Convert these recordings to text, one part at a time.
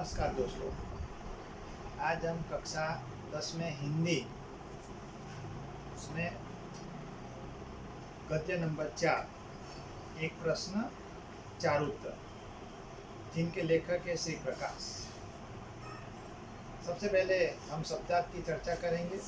नमस्कार दोस्तों। आज हम कक्षा 10 में हिंदी उसमें गद्य नंबर 4 एक प्रश्न 4 उत्तर जिनके लेखक है श्री प्रकाश। सबसे पहले हम शब्दार्थ की चर्चा करेंगे।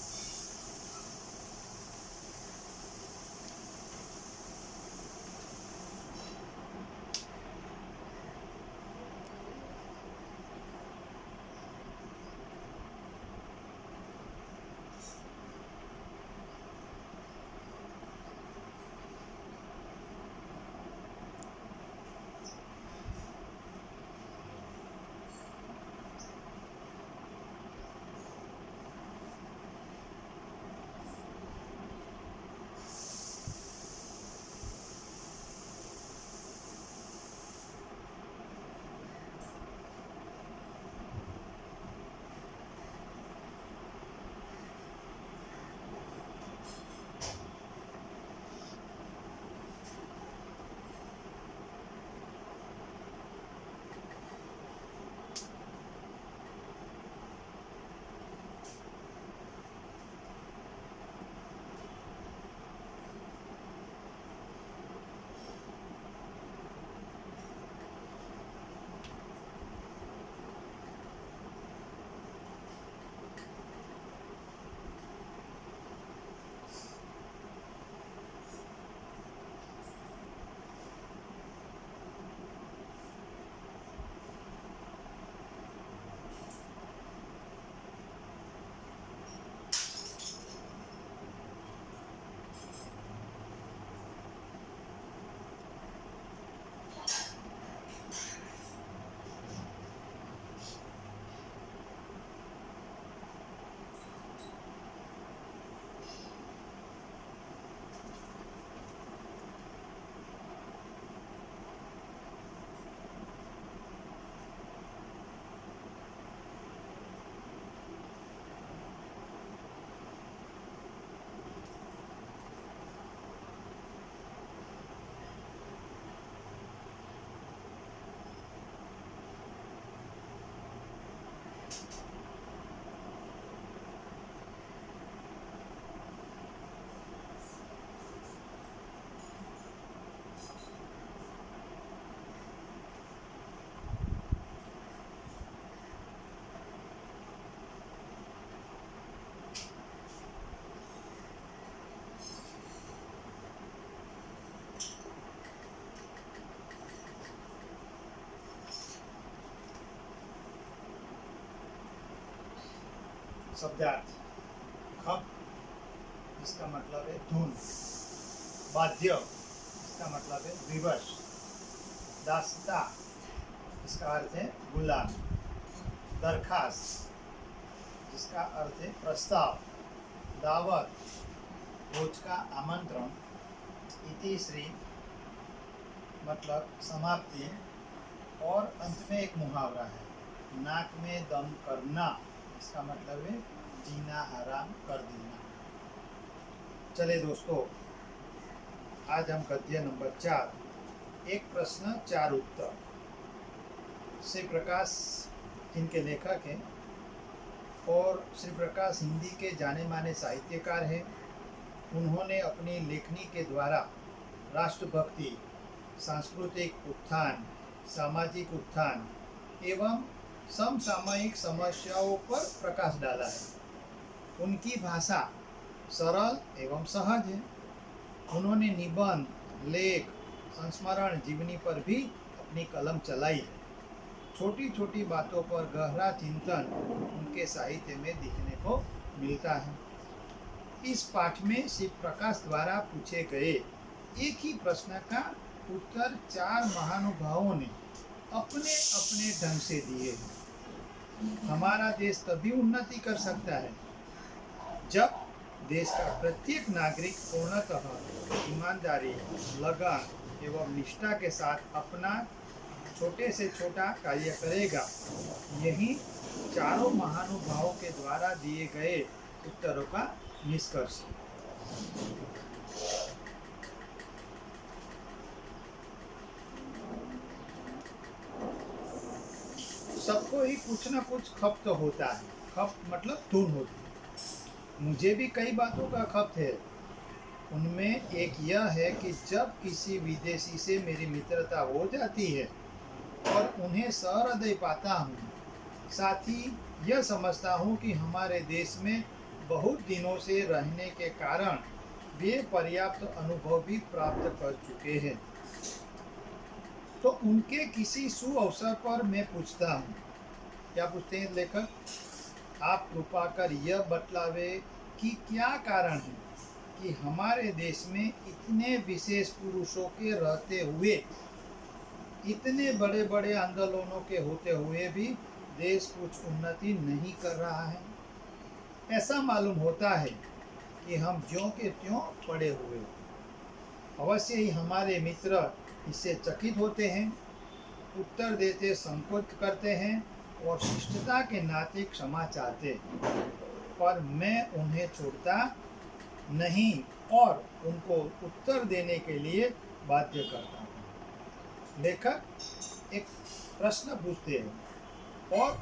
शब्दार्थ खप जिसका मतलब है धुन, वाद्य इसका मतलब है विवश, दास्ता इसका अर्थ है गुलाम, दरखास्त जिसका अर्थ है प्रस्ताव, दावत भोज का आमंत्रण, इति श्री मतलब समाप्ति और अंत में एक मुहावरा है नाक में दम करना, इसका मतलब है जीना हराम कर देना। चले दोस्तों, आज हम गद्य नंबर 4 एक प्रश्न 4 उत्तर श्री प्रकाश जिनके लेखक हैं और श्री प्रकाश हिंदी के जाने माने साहित्यकार हैं। उन्होंने अपनी लेखनी के द्वारा राष्ट्रभक्ति, सांस्कृतिक उत्थान, सामाजिक उत्थान एवं समसामयिक समस्याओं पर प्रकाश डाला है। उनकी भाषा सरल एवं सहज है। उन्होंने निबंध, लेख, संस्मरण, जीवनी पर भी अपनी कलम चलाई है। छोटी छोटी बातों पर गहरा चिंतन उनके साहित्य में दिखने को मिलता है। इस पाठ में श्री प्रकाश द्वारा पूछे गए एक ही प्रश्न का उत्तर 4 महानुभावों ने अपने अपने ढंग से दिए हैं। हमारा देश तभी उन्नति कर सकता है जब देश का प्रत्येक नागरिक पूर्णतः ईमानदारी, लगन एवं निष्ठा के साथ अपना छोटे से छोटा कार्य करेगा। यही चारों महानुभावों के द्वारा दिए गए उत्तरों का निष्कर्ष। सबको ही कुछ ना कुछ खप्त होता है। खप्त मतलब धुन होती है। मुझे भी कई बातों का खप्त है। उनमें एक यह है कि जब किसी विदेशी से मेरी मित्रता हो जाती है और उन्हें सहृदय पाता हूँ, साथ ही यह समझता हूँ कि हमारे देश में बहुत दिनों से रहने के कारण वे पर्याप्त अनुभव भी प्राप्त कर चुके हैं, तो उनके किसी सुअवसर पर मैं पूछता हूँ। क्या पूछते हैं लेखक? आप कृपा कर यह बतलावे कि क्या कारण है कि हमारे देश में इतने विशेष पुरुषों के रहते हुए, इतने बड़े बड़े आंदोलनों के होते हुए भी देश कुछ उन्नति नहीं कर रहा है। ऐसा मालूम होता है कि हम ज्यों के त्यों पड़े हुए। अवश्य ही हमारे मित्र इससे चकित होते हैं, उत्तर देते संकोच करते हैं और शिष्टता के नाते क्षमा चाहते हैं, पर मैं उन्हें छोड़ता नहीं और उनको उत्तर देने के लिए बाध्य करता हूँ। लेखक एक प्रश्न पूछते हैं और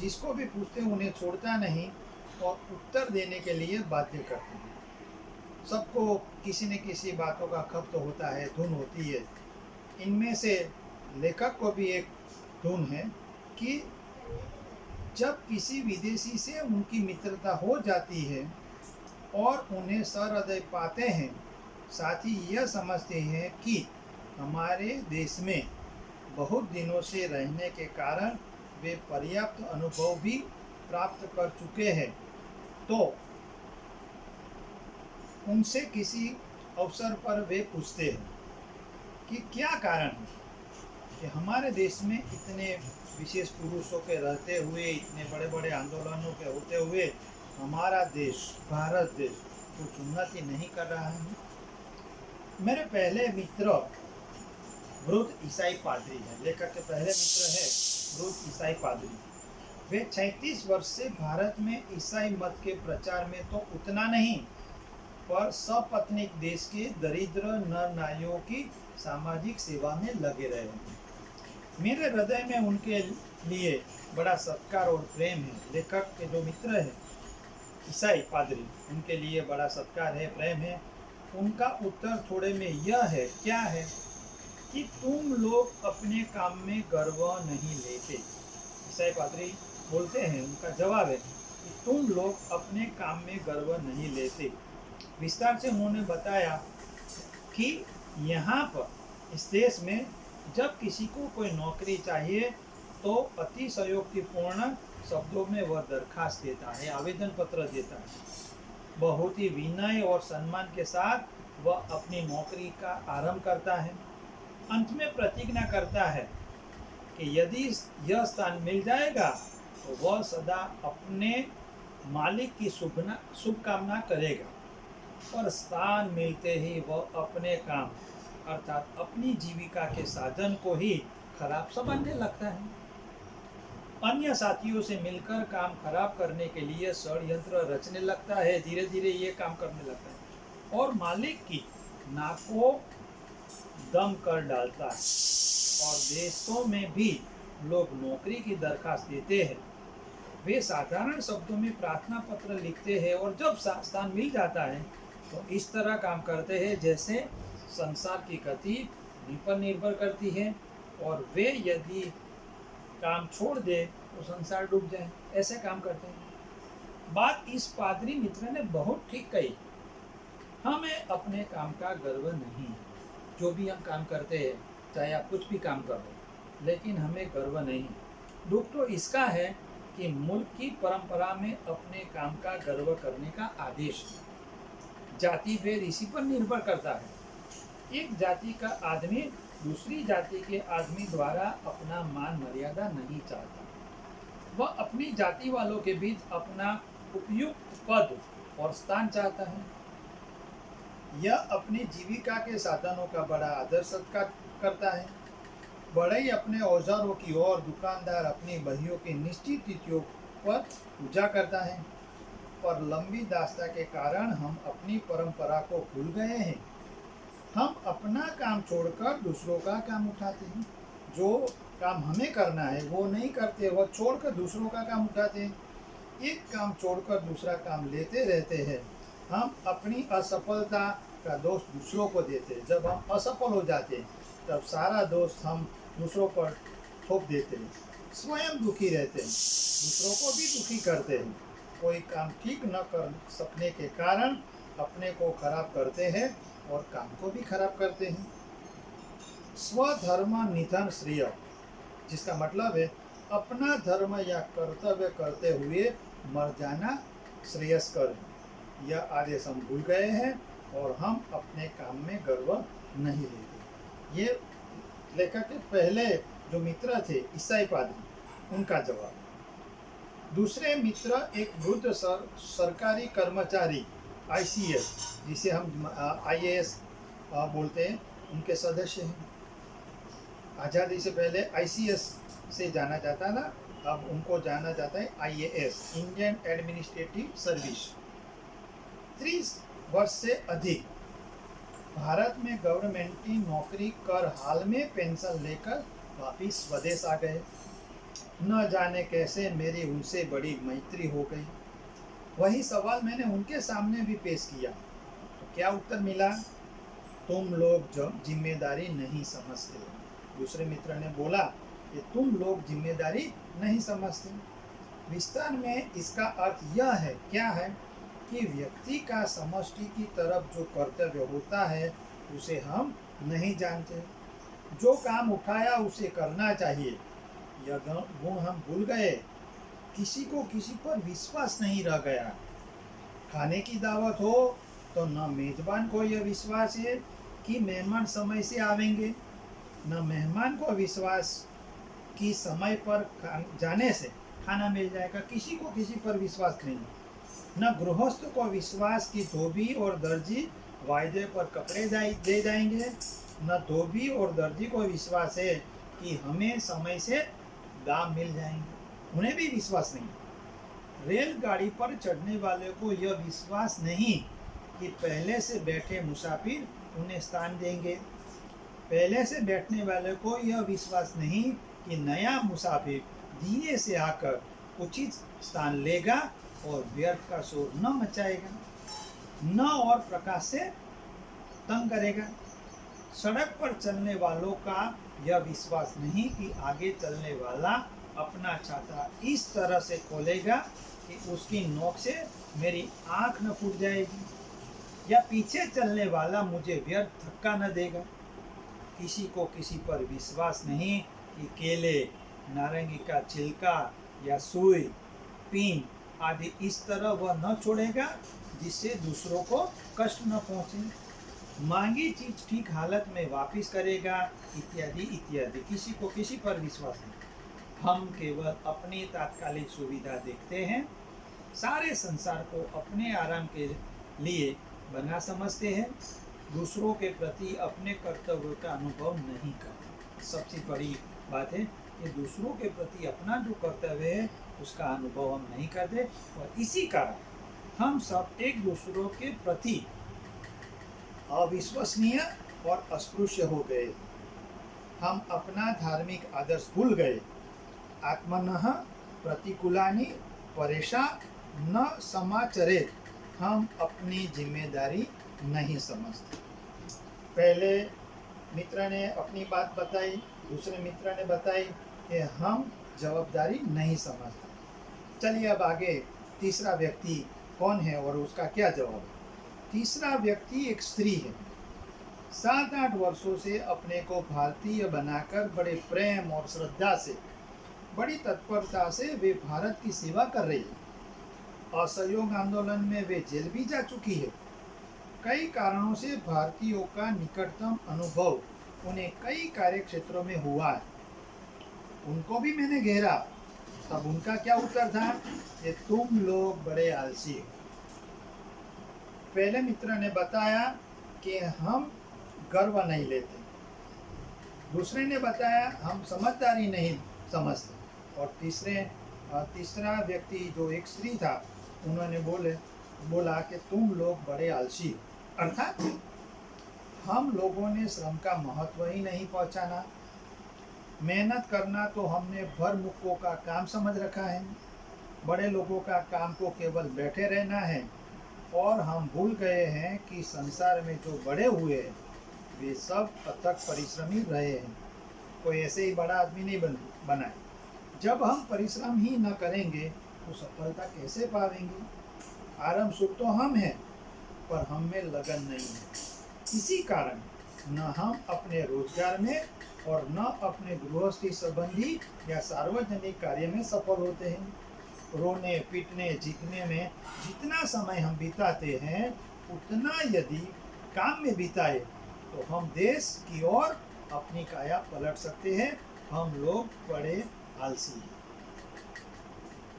जिसको भी पूछते हैं उन्हें छोड़ता नहीं और उत्तर देने के लिए बाध्य करते हैं। सबको किसी न किसी बातों का खप्त तो होता है, धुन होती है। इनमें से लेखक को भी एक धुन है कि जब किसी विदेशी से उनकी मित्रता हो जाती है और उन्हें सहृदय पाते हैं, साथ ही यह समझते हैं कि हमारे देश में बहुत दिनों से रहने के कारण वे पर्याप्त अनुभव भी प्राप्त कर चुके हैं, तो उनसे किसी अवसर पर वे पूछते हैं कि क्या कारण है कि हमारे देश में इतने विशेष पुरुषों के रहते हुए, इतने बड़े बड़े आंदोलनों के होते हुए हमारा देश, भारत देश कुछ उन्नति नहीं कर रहा है। मेरे पहले मित्र वृद्ध ईसाई पादरी हैं। लेखक के पहले मित्र है वृद्ध ईसाई पादरी। वे 36 वर्ष से भारत में ईसाई मत के प्रचार में तो उतना नहीं, पर सपत्नीक देश के दरिद्र नर नारियों की सामाजिक सेवा में लगे रहे हैं। मेरे हृदय में उनके लिए बड़ा सत्कार और प्रेम है। लेखक के जो मित्र है ईसाई पादरी, उनके लिए बड़ा सत्कार है, प्रेम है। उनका उत्तर थोड़े में यह है, क्या है कि तुम लोग अपने काम में गर्व नहीं लेते। ईसाई पादरी बोलते हैं, उनका जवाब है कि तुम लोग अपने काम में गर्व नहीं लेते। विस्तार से उन्होंने बताया कि यहाँ पर इस देश में जब किसी को कोई नौकरी चाहिए तो अतिशयोक्तिपूर्ण शब्दों में वह दरखास्त देता है, आवेदन पत्र देता है। बहुत ही विनय और सम्मान के साथ वह अपनी नौकरी का आरंभ करता है। अंत में प्रतिज्ञा करता है कि यदि यह स्थान मिल जाएगा तो वह सदा अपने मालिक की शुभकामना करेगा, पर स्थान मिलते ही वह अपने काम अर्थात अपनी जीविका के साधन को ही खराब समझने लगता है। अन्य साथियों से मिलकर काम खराब करने के लिए षड्यंत्र रचने लगता है। धीरे धीरे ये काम करने लगता है और मालिक की नाक को दम कर डालता है। और देशों में भी लोग नौकरी की दरखास्त देते हैं। वे साधारण शब्दों में प्रार्थना पत्र लिखते हैं और जब स्थान मिल जाता है तो इस तरह काम करते हैं जैसे संसार की गति उन्हीं पर निर्भर करती है और वे यदि काम छोड़ दे तो संसार डूब जाए, ऐसे काम करते हैं। बात इस पादरी मित्र ने बहुत ठीक कही। हमें अपने काम का गर्व नहीं है। जो भी हम काम करते हैं, चाहे आप कुछ भी काम कर लो, लेकिन हमें गर्व नहीं है। दुख तो इसका है कि मुल्क की परंपरा में अपने काम का गर्व करने का आदेश है। जाति भेद इसी पर निर्भर करता है। एक जाति का आदमी दूसरी जाति के आदमी द्वारा अपना मान मर्यादा नहीं चाहता। वह अपनी जाति वालों के बीच अपना उपयुक्त पद और स्थान चाहता है। यह अपनी जीविका के साधनों का बड़ा आदर सत्कार करता है। बढ़ई अपने औजारों की ओर, दुकानदार अपनी बहियों की निश्चित तिथियों पर पूजा करता है। पर लंबी दास्ता के कारण हम अपनी परंपरा को भूल गए हैं। हम अपना काम छोड़कर दूसरों का काम उठाते हैं। जो काम हमें करना है वो नहीं करते, वह छोड़कर दूसरों का काम उठाते हैं। एक काम छोड़कर दूसरा काम लेते रहते हैं। हम अपनी असफलता का दोष दूसरों को देते हैं। जब हम असफल हो जाते हैं तब सारा दोष हम दूसरों पर थोप देते हैं। स्वयं दुखी रहते हैं, दूसरों को भी दुखी करते हैं। कोई काम ठीक न कर सकने के कारण अपने को खराब करते हैं और काम को भी खराब करते हैं। स्वधर्म निधन श्रेय, जिसका मतलब है अपना धर्म या कर्तव्य करते हुए मर जाना श्रेयस्कर है। यह आदेश हम भूल गए हैं और हम अपने काम में गर्व नहीं लेते। ये लेखक के पहले जो मित्र थे ईसाई पादरी, उनका जवाब। दूसरे मित्र एक वृद्ध सरकारी कर्मचारी ICS, जिसे हम IAS बोलते हैं, उनके सदस्य हैं। आज़ादी से पहले ICS से जाना जाता ना, अब उनको जाना जाता है IAS, इंडियन एडमिनिस्ट्रेटिव सर्विस। 30 वर्ष से अधिक भारत में गवर्नमेंटी नौकरी कर हाल में पेंशन लेकर वापिस स्वदेश आ गए। न जाने कैसे मेरी उनसे बड़ी मैत्री हो गई। वही सवाल मैंने उनके सामने भी पेश किया तो क्या उत्तर मिला? तुम लोग जिम्मेदारी नहीं समझते। दूसरे मित्र ने बोला कि तुम लोग जिम्मेदारी नहीं समझते। विस्तार में इसका अर्थ यह है, क्या है कि व्यक्ति का समष्टि की तरफ जो कर्तव्य होता है उसे हम नहीं जानते। जो काम उठाया उसे करना चाहिए, यह गुण हम भूल गए। किसी को किसी पर विश्वास नहीं रह गया। खाने की दावत हो तो न मेजबान को यह विश्वास है कि मेहमान समय से आवेंगे, न मेहमान को विश्वास कि समय पर जाने से खाना मिल जाएगा। किसी को किसी पर विश्वास नहीं। न गृहस्थ को विश्वास कि धोबी और दर्जी वायदे पर कपड़े दे जाएंगे, न धोबी और दर्जी को विश्वास है कि हमें समय से दाम मिल जाएंगे। उन्हें भी विश्वास नहीं। रेलगाड़ी पर चढ़ने वाले को यह विश्वास नहीं कि पहले से बैठे मुसाफिर उन्हें स्थान देंगे। पहले से बैठने वाले को यह विश्वास नहीं कि नया मुसाफिर धीरे से आकर उचित स्थान लेगा और व्यर्थ का शोर न मचाएगा, न और प्रकाश से तंग करेगा। सड़क पर चलने वालों का यह विश्वास नहीं कि आगे चलने वाला अपना छाता इस तरह से खोलेगा कि उसकी नोक से मेरी आंख न फूट जाएगी, या पीछे चलने वाला मुझे व्यर्थ धक्का न देगा। किसी को किसी पर विश्वास नहीं कि केले, नारंगी का छिलका या सुई, पीन आदि इस तरह वह न छोड़ेगा जिससे दूसरों को कष्ट न पहुँचे। मांगी चीज ठीक हालत में वापस करेगा, इत्यादि इत्यादि। किसी को किसी पर विश्वास नहीं। हम केवल अपनी तात्कालिक सुविधा देखते हैं, सारे संसार को अपने आराम के लिए बना समझते हैं, दूसरों के प्रति अपने कर्तव्य का अनुभव नहीं करते। सबसे बड़ी बात है कि दूसरों के प्रति अपना जो कर्तव्य है उसका अनुभव हम नहीं करते, और इसी कारण हम सब एक दूसरों के प्रति अविश्वसनीय और अस्पृश्य हो गए। हम अपना धार्मिक आदर्श भूल गए। आत्मनः प्रतिकूलानि परेशा न समाचरेत। हम अपनी जिम्मेदारी नहीं समझते। पहले मित्र ने अपनी बात बताई, दूसरे मित्र ने बताई कि हम जवाबदारी नहीं समझते। चलिए अब आगे तीसरा व्यक्ति कौन है और उसका क्या जवाब है। तीसरा व्यक्ति एक स्त्री है। 7-8 वर्षों से अपने को भारतीय बनाकर बड़े प्रेम और श्रद्धा से, बड़ी तत्परता से वे भारत की सेवा कर रही है। असहयोग आंदोलन में वे जेल भी जा चुकी है। कई कारणों से भारतीयों का निकटतम अनुभव उन्हें कई कार्य क्षेत्रों में हुआ है। उनको भी मैंने घेरा, तब उनका क्या उत्तर था कि तुम लोग बड़े आलसी हो। पहले मित्र ने बताया कि हम गर्व नहीं लेते, दूसरे ने बताया हम समझदारी नहीं समझते, और तीसरा व्यक्ति जो एक स्त्री था, उन्होंने बोला कि तुम लोग बड़े आलसी हो। अर्थात हम लोगों ने श्रम का महत्व ही नहीं पहचाना। मेहनत करना तो हमने भर मुक्कों का काम समझ रखा है। बड़े लोगों का काम को केवल बैठे रहना है, और हम भूल गए हैं कि संसार में जो बड़े हुए हैं वे सब अथक परिश्रमी रहे हैं। कोई ऐसे ही बड़ा आदमी नहीं बना है। जब हम परिश्रम ही न करेंगे तो सफलता कैसे पाएंगे? आरंभ सुख तो हम हैं, पर हम में लगन नहीं है। इसी कारण न हम अपने रोजगार में और न अपने गृहस्थी संबंधी या सार्वजनिक कार्य में सफल होते हैं। रोने पीटने जीतने में जितना समय हम बिताते हैं, उतना यदि काम में बिताए तो हम देश की ओर अपनी काया पलट सकते हैं। हम लोग बड़े आलसी हैं।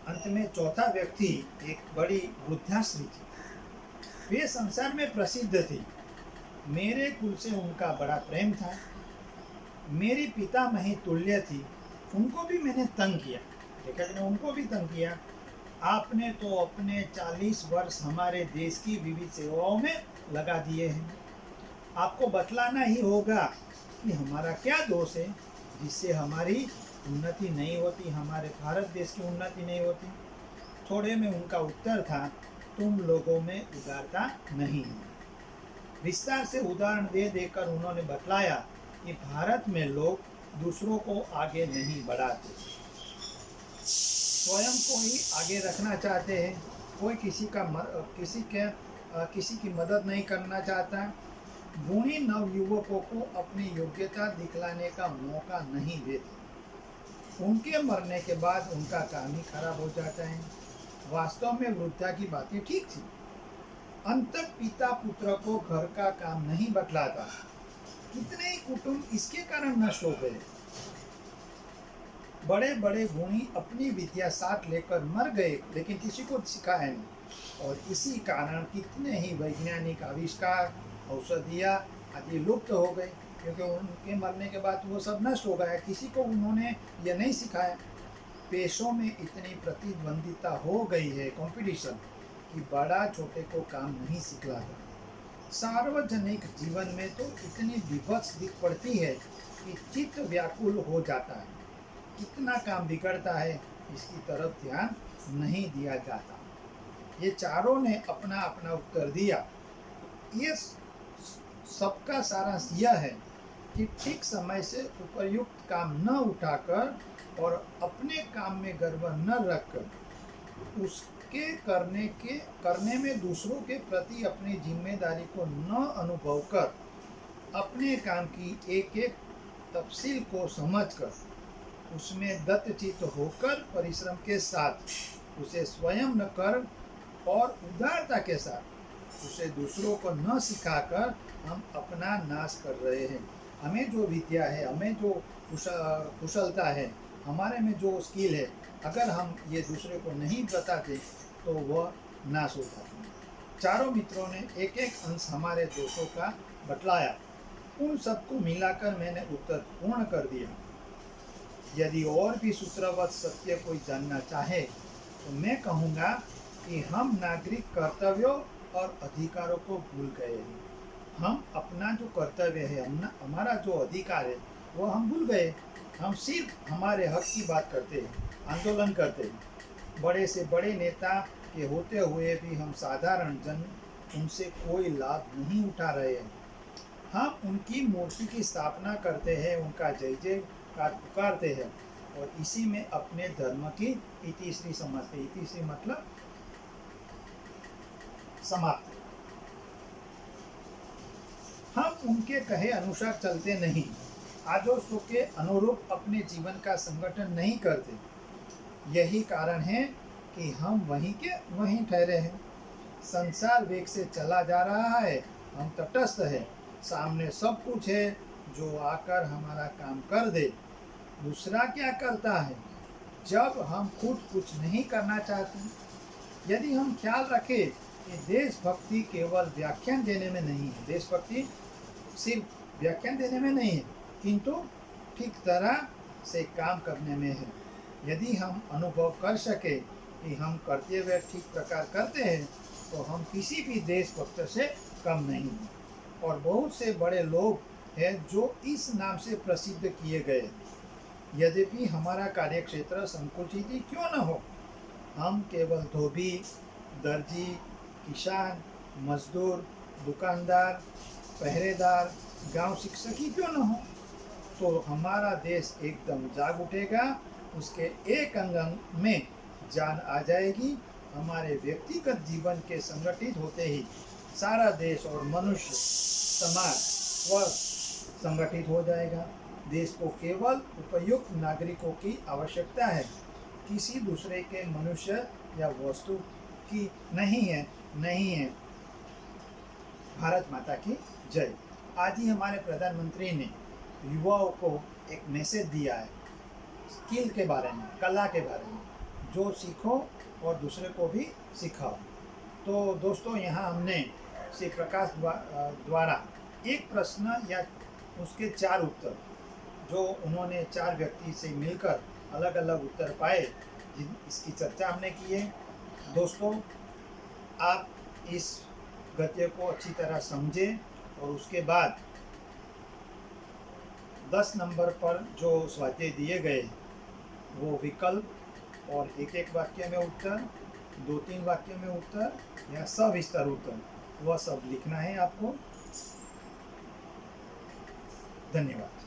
अंत में चौथा व्यक्ति एक बड़ी वृद्धा स्त्री थी। वे संसार में प्रसिद्ध थी। मेरे कुल से उनका बड़ा प्रेम था। मेरी पितामही तुल्य थी। उनको भी मैंने तंग किया, देखा कि उनको भी तंग किया। आपने तो अपने 40 वर्ष हमारे देश की विविध सेवाओं में लगा दिए हैं। आपको बतलाना ही होगा कि हमारा क्या दोष है जिससे हमारी उन्नति नहीं होती, हमारे भारत देश की उन्नति नहीं होती। थोड़े में उनका उत्तर था, तुम लोगों में उदारता नहीं है। विस्तार से उदाहरण दे देकर उन्होंने बतलाया कि भारत में लोग दूसरों को आगे नहीं बढ़ाते, स्वयं को ही आगे रखना चाहते हैं। कोई किसी की मदद नहीं करना चाहता। गुणी नवयुवकों को अपनी योग्यता दिखलाने का मौका नहीं देते। उनके मरने के बाद उनका काम ही खराब हो जाता है। वास्तव में वृद्धा की बातें ठीक थी। अंत पिता पुत्र को घर का काम नहीं बतलाता। कितने ही कुटुंब इसके कारण नष्ट हो गए। बड़े बड़े गुणी अपनी विद्या साथ लेकर मर गए, लेकिन किसी को सिखाया नहीं। और इसी कारण कितने ही वैज्ञानिक आविष्कार, औषधियाँ आदि लुप्त हो गए, क्योंकि उनके मरने के बाद वो सब नष्ट हो गया। किसी को उन्होंने यह नहीं सिखाया। पेशों में इतनी प्रतिद्वंदिता हो गई है, कंपटीशन, कि बड़ा छोटे को काम नहीं सिखलाता। सार्वजनिक जीवन में तो इतनी विभत्स दिख पड़ती है कि चित्त व्याकुल हो जाता है। कितना काम बिगड़ता है, इसकी तरफ ध्यान नहीं दिया जाता। ये चारों ने अपना अपना उत्तर दिया। ये सबका सारांश यह है कि ठीक समय से उपयुक्त काम न उठाकर और अपने काम में गर्व न रखकर उसके करने में दूसरों के प्रति अपनी जिम्मेदारी को न अनुभव कर, अपने काम की एक एक तफसील को समझकर उसमें दत्तचित्त होकर परिश्रम के साथ उसे स्वयं न कर और उदारता के साथ उसे दूसरों को न सिखाकर हम अपना नाश कर रहे हैं। हमें जो विद्या है, हमें जो कुशलता है, हमारे में जो स्किल है, अगर हम ये दूसरे को नहीं बताते तो वह नाश हो जाता है। चारों मित्रों ने एक एक अंश हमारे दोषों का बतलाया। उन सबको मिलाकर मैंने उत्तर पूर्ण कर दिया। यदि और भी सूत्रवत सत्य कोई जानना चाहे तो मैं कहूँगा कि हम नागरिक कर्तव्यों और अधिकारों को भूल गए हैं। हम अपना जो कर्तव्य है, हमारा जो अधिकार है, वो हम भूल गए। हम सिर्फ हमारे हक की बात करते हैं, आंदोलन करते हैं। बड़े से बड़े नेता के होते हुए भी हम साधारण जन उनसे कोई लाभ नहीं उठा रहे हैं। हम उनकी मूर्ति की स्थापना करते हैं, उनका जय जयकार पुकारते हैं और इसी में अपने धर्म की इतिश्री समझते। इतिश्री मतलब समाप्त। हम उनके कहे अनुसार चलते नहीं, आदर्शों के अनुरूप अपने जीवन का संगठन नहीं करते। यही कारण है कि हम वहीं के वहीं ठहरे हैं। संसार वेग से चला जा रहा है, हम तटस्थ हैं। सामने सब कुछ है जो आकर हमारा काम कर दे। दूसरा क्या करता है जब हम खुद कुछ नहीं करना चाहते? यदि हम ख्याल रखें कि देशभक्ति केवल व्याख्यान देने में नहीं है, देशभक्ति सिर्फ व्याख्यान देने में नहीं है, किंतु ठीक तरह से काम करने में है। यदि हम अनुभव कर सके कि हम कर्तव्य ठीक प्रकार करते हैं तो हम किसी भी देशभक्त से कम नहीं हैं। और बहुत से बड़े लोग हैं जो इस नाम से प्रसिद्ध किए गए। यद्यपि हमारा कार्यक्षेत्र संकुचित ही क्यों न हो, हम केवल धोबी, दर्जी, किसान, मजदूर, दुकानदार, पहरेदार, गांव शिक्षक ही क्यों न हो, तो हमारा देश एकदम जाग उठेगा। उसके एक अंग में जान आ जाएगी। हमारे व्यक्तिगत जीवन के संगठित होते ही सारा देश और मनुष्य समाज स्व संगठित हो जाएगा। देश को केवल उपयुक्त नागरिकों की आवश्यकता है, किसी दूसरे के मनुष्य या वस्तु की नहीं है। भारत माता की जय। आज ही हमारे प्रधानमंत्री ने युवाओं को एक मैसेज दिया है स्किल के बारे में, कला के बारे में, जो सीखो और दूसरे को भी सिखाओ। तो दोस्तों, यहाँ हमने श्री प्रकाश द्वारा एक प्रश्न या उसके 4 उत्तर, जो उन्होंने 4 व्यक्ति से मिलकर अलग अलग उत्तर पाए, इसकी चर्चा हमने की है। दोस्तों, आप इस गद्य को अच्छी तरह समझें और उसके बाद 10 नंबर पर जो स्वाध्याय दिए गए वो विकल्प और एक वाक्य में उत्तर, 2-3 वाक्य में उत्तर या सविस्तर उत्तर, वह सब लिखना है आपको। धन्यवाद।